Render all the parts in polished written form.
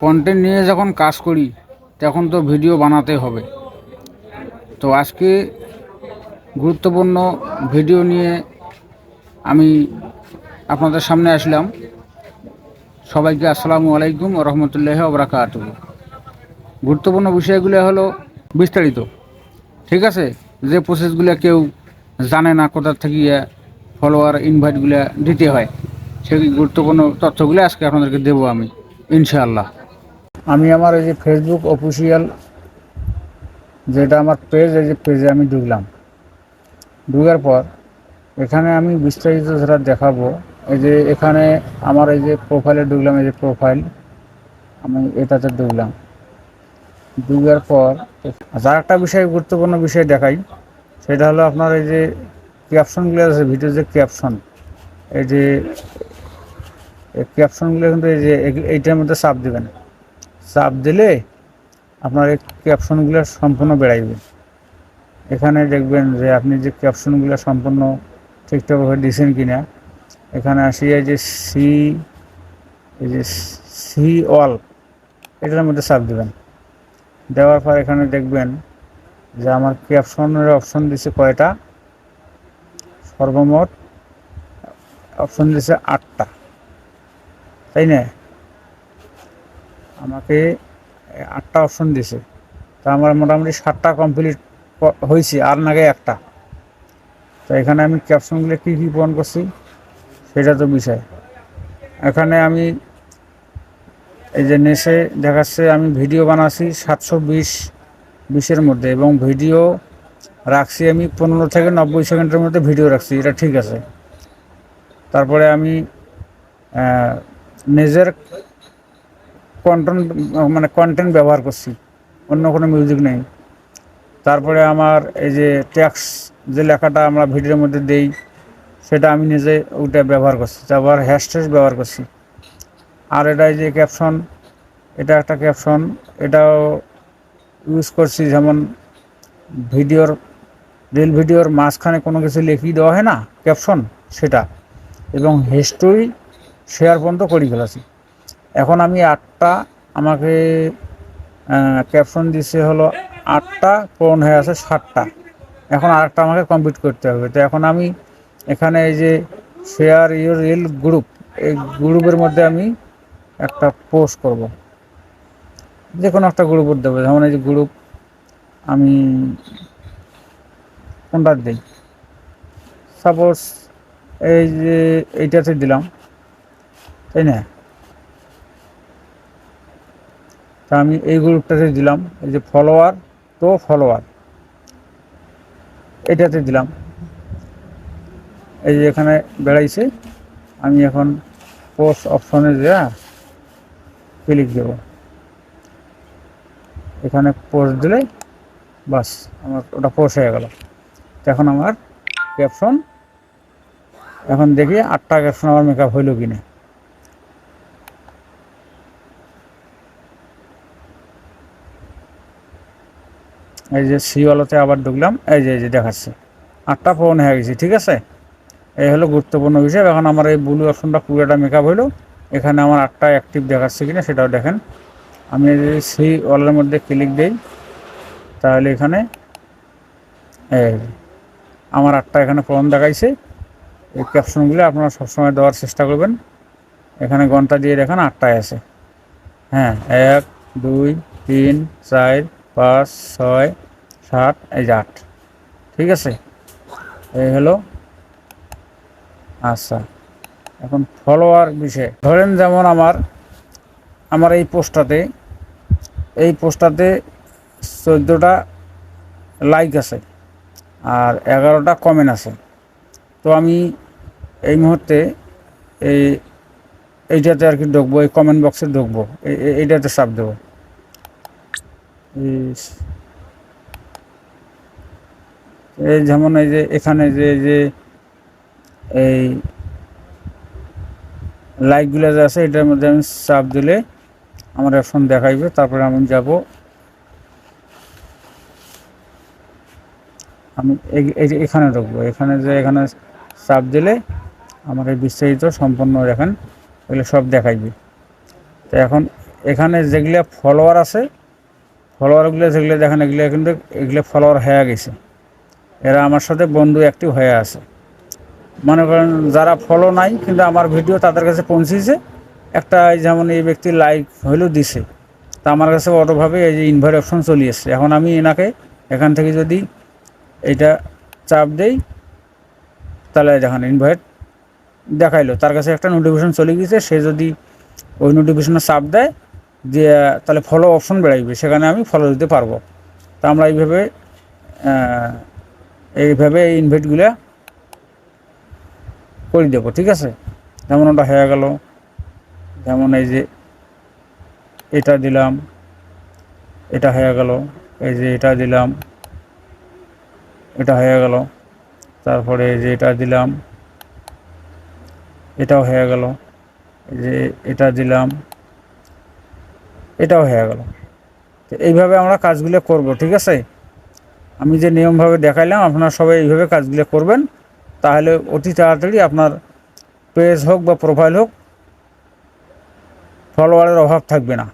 Content নিয়ে যখন কাজ করি তখন তো ভিডিও বানাতে হবে। তো আজকে গুরুত্বপূর্ণ ভিডিও নিয়ে আমি আপনাদের সামনে আসলাম। সবাইকে আসসালামু আলাইকুম ওয়া রাহমাতুল্লাহি ওয়া বারাকাতুহু। গুরুত্বপূর্ণ বিষয়গুলো হলো বিস্তারিত, ঠিক আছে? যে প্রসেসগুলো কেউ জানে না, কোথা থেকে ফলোয়ার ইনভাইটগুলো দিতে হয়, সেই গুরুত্বপূর্ণ তথ্যগুলো আজকে আপনাদেরকে দেবো আমি, ইনশাআল্লাহ। আমি আমার এই যে ফেসবুক অফিসিয়াল যেটা আমার পেজ, এই যে পেজে আমি ঢুকার পর এখানে আমি বিস্তারিত যেটা দেখাবো, এই যে এখানে আমার এই যে প্রোফাইলে ঢুকলাম, এই যে প্রোফাইল, আমি এটাতে ঢুকার পর যার একটা বিষয়, গুরুত্বপূর্ণ বিষয় দেখাই, সেটা হলো আপনার এই যে ক্যাপশনগুলো আছে, ভিডিও যে ক্যাপশন, এই যে ক্যাপশনগুলো কিন্তু এই যে এইটার মধ্যে চাপ দেবেন। চাপ দিলে আপনার এই ক্যাপশনগুলো সম্পূর্ণ বেড়াইবে। এখানে দেখবেন যে আপনি যে ক্যাপশনগুলো সম্পূর্ণ ঠিকঠাকভাবে দিয়েছেন কিনা। এখানে আসি এই যে সি অল, এটার মধ্যে চাপ দেবেন। দেওয়ার পর এখানে দেখবেন যে আমার ক্যাপশনের অপশন দিছে কয়টা, সর্বমোট অপশন দিছে 8টা, তাই না? আমাকে 8টা অপশন দিছে, তা আমার মোটামুটি 7টা কমপ্লিট হয়েছে, আর নাগে একটা। তো এখানে আমি ক্যাপশনগুলো কী কী পূরণ করছি সেটা তো বিষয়। এখানে আমি এই যে নেশে দেখাচ্ছে আমি ভিডিও বানাচ্ছি 720-20-এর মধ্যে, এবং ভিডিও রাখছি আমি 15 থেকে 90 সেকেন্ডের মধ্যে ভিডিও রাখছি, এটা ঠিক আছে। তারপরে আমি নিজের কন্টেন্ট ব্যবহার করছি, অন্য কোনো মিউজিক নেই। তারপরে আমার এই যে ট্যাক্স যে লেখাটা আমরা ভিডিওর মধ্যে দেই, সেটা আমি নিজে ওইটা ব্যবহার করছি। তারপর হ্যাশট্যাগ ব্যবহার করছি। আর এটা যে ক্যাপশন, এটা একটা ক্যাপশন, এটাও ইউজ করছি। যেমন রিল ভিডিওর মাঝখানে কোনো কিছু লিখিয়ে দেওয়া হয় না ক্যাপশন, সেটা, এবং হিস্টোরি শেয়ার পর্যন্ত করে ফেলেছি। এখন আমি 8টা, আমাকে ক্যাপশন দিচ্ছে হলো 8টা, পূরণ হয়ে আছে 7টা। এখন আরেকটা আমাকে কমপ্লিট করতে হবে। তো এখন আমি এখানে এই যে শেয়ার ইউর রিল গ্রুপ, এই গ্রুপের মধ্যে আমি একটা পোস্ট করব, যে কোনো একটা গ্রুপের দেবো। যেমন এই যে গ্রুপ, আমি কোনটা দিই, সাপোজ এই যে এইটাতে দিলাম, তাই না? তা আমি এই গ্রুপটাতে দিলাম, এই যে ফলোয়ার এটাতে দিলাম। এই যে এখানে বেড়াইছে, আমি এখন পোস্ট অপশনে যা ক্লিক দেব। এখানে পোস্ট দিলে বাস আমার ওটা পোস্ট হয়ে গেল। এখন আমার ক্যাপশন, এখন দেখি 8টা ক্যাপশন আমার মেকআপ হইল কিনা। এই যে সিওয়ালোতে আবার ঢুকলাম, এই যে দেখাচ্ছে 8টা পূরণ হয়ে গেছে, ঠিক আছে? এই হলো গুরুত্বপূর্ণ বিষয়। এখন আমার এই ব্লু অপশনটা পুরোটা মেকআপ হইলো। এখানে আমার 8টা অ্যাক্টিভ দেখাচ্ছে কিনা সেটাও দেখেন। আমি যদি সেই ওয়ালের মধ্যে ক্লিক দিই, তাহলে এখানে এই আমার 8টা এখানে পূরণ দেখাইছে। এই ক্যাপশনগুলো আপনারা সবসময় দেওয়ার চেষ্টা করবেন। এখানে ঘন্টা দিয়ে দেখেন 8টায় আছে। হ্যাঁ, 1 2 3 4 5 6 7, এই যে 8, ঠিক আছে? এই হলো। আচ্ছা, এখন ফলোয়ার বিষয়ে ধরেন, যেমন আমার এই পোস্টটাতে 14টা লাইক আছে আর 11টা কমেন্ট আছে। তো আমি এই মুহূর্তে এইটাতে আর কি ঢুকবো, এই কমেন্ট বক্সে ঢুকবো, এইটাতে চাপ দেবো। এই যেমন এই যে এখানে যে এই লাইকগুলো যে আছে, এটার মধ্যে আমি চাপ দিলে আমার অপশন দেখাইবে। তারপরে আমি যাব, আমি এখানে ঢুকবো। এখানে চাপ দিলে আমার এই বিস্তারিত সম্পূর্ণ দেখেন, এগুলো সব দেখাইবে। তো এখন এখানে যেগুলো ফলোয়ার আছে, ফলোয়ারগুলো যেগুলো দেখেন এগুলো কিন্তু এগুলো ফলোয়ার হয়ে গেছে, এরা আমার সাথে বন্ধু অ্যাক্টিভ হয়ে আছে। মনে করেন যারা ফলো নাই কিন্তু আমার ভিডিও তাদের কাছে পৌঁছেছে, একটা যেমন এই ব্যক্তি লাইক হইলেও দিছে, তা আমার কাছে অটোভাবে এই যে ইনভাইট অপশন চলে এসছে। এখন আমি এনাকে এখান থেকে যদি এটা চাপ দেই, তাহলে দেখেন ইনভাইট দেখাইলো, তার কাছে একটা নোটিফিকেশন চলে গেছে। সে যদি ওই নোটিফিকেশনে চাপ দেয় যে তাহলে ফলো অপশন বেড়াইবে, সেখানে আমি ফলো দিতে পারবো। তা আমরা এইভাবে এই ইনভাইটগুলো করে দেবো, ঠিক আছে। যেমন ওটা হয়ে গেল, যেমন এই যে এটা দিলাম, এটা হয়ে গেল, এই যে এটা দিলাম, এটা হয়ে গেল, তারপরে এই যে এটা দিলাম, এটাও হয়ে গেল, এই যে এটা দিলাম, এটাও হয়ে গেল। তো এইভাবে আমরা কাজগুলো করব, ঠিক আছে। আমি যে নিয়মভাবে দেখাইলাম আপনারা সবাই এইভাবে কাজগুলো করবেন, তাহলে অতি তাড়াতাড়ি আপনার পেজ হোক বা প্রোফাইল হোক, ফলোয়ারের অভাব থাকবে না।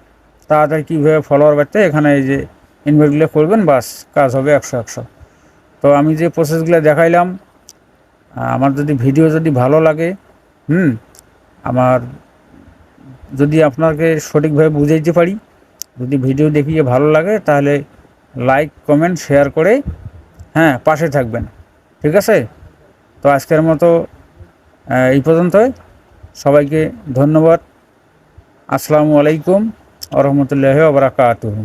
তাড়াতাড়ি কীভাবে ফলোয়ার বাড়তে, এখানে এই যে ইনভাইটগুলো করবেন, বাস কাজ হবে 100-100। তো আমি যে প্রসেসগুলো দেখাইলাম, আমার যদি ভিডিও যদি ভালো লাগে, আমার যদি আপনাকে সঠিকভাবে বুঝাইতে পারি, যদি ভিডিও দেখিয়ে ভালো লাগে, তাহলে লাইক কমেন্ট শেয়ার করে পাশে থাকবেন, ঠিক আছে। তো আজকের মতো এই পর্যন্তই। সবাইকে ধন্যবাদ। আসসালামু আলাইকুম ওয়া রাহমাতুল্লাহি ওয়া বারাকাতুহু।